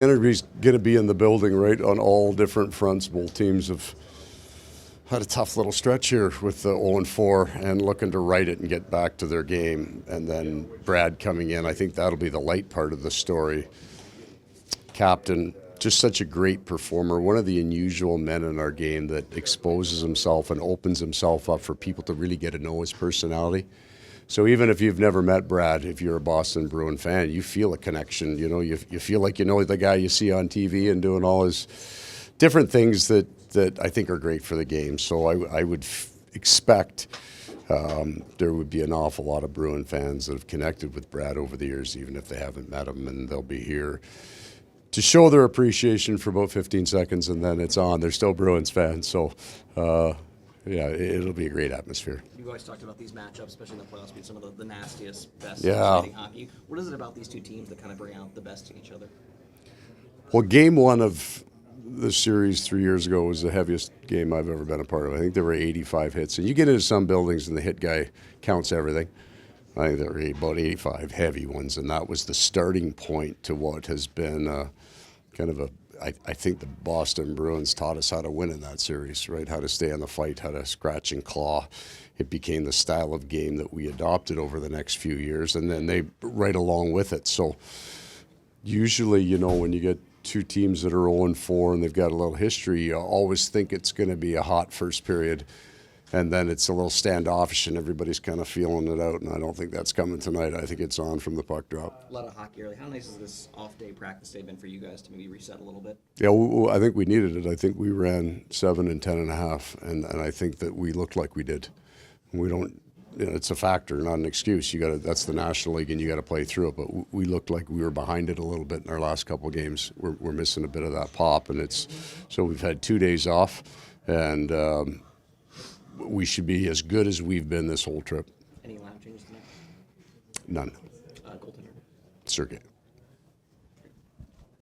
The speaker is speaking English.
Energy's going to be in the building, right, on all different fronts. Both teams have had a tough little stretch here with the 0-4 and looking to right it and get back to their game. And then Brad coming in, I think that'll be the light part of the story. Captain, just such a great performer, one of the unusual men in our game that exposes himself and opens himself up for people to really get to know his personality. So even if you've never met Brad, if you're a Boston Bruin fan, you feel a connection. You know, you feel like you know the guy you see on TV and doing all his different things that I think are great for the game. So I would expect there would be an awful lot of Bruin fans that have connected with Brad over the years, even if they haven't met him, and they'll be here to show their appreciation for about 15 seconds, and then it's on. They're still Bruins fans, so yeah, it'll be a great atmosphere. You guys talked about these matchups, especially in the playoffs, being some of the nastiest, best exciting hockey. What is it about these two teams that kind of bring out the best in each other? Well, game one of the series 3 years ago was the heaviest game I've ever been a part of. I think there were 85 hits. And you get into some buildings and the hit guy counts everything. I think there were about 85 heavy ones, and that was the starting point to what has been I think the Boston Bruins taught us how to win in that series, right? How to stay on the fight, how to scratch and claw. It became the style of game that we adopted over the next few years, and then they right along with it. So usually, you know, when you get two teams that are 0-4 and they've got a little history, you always think it's going to be a hot first period, and then it's a little standoffish and everybody's kind of feeling it out, and I don't think that's coming tonight. I think it's on from the puck drop. A lot of hockey early. How nice has this off-day practice day been for you guys to maybe reset a little bit? Yeah, I think we needed it. I think we ran 7 and 10.5, and I think that we looked like we did. We don't. You know, it's a factor, not an excuse. That's the National League, and you got to play through it. But we looked like we were behind it a little bit in our last couple of games. We're missing a bit of that pop, and so we've had 2 days off, and we should be as good as we've been this whole trip. Any lineup changes tonight? None. Goaltender. Sergei.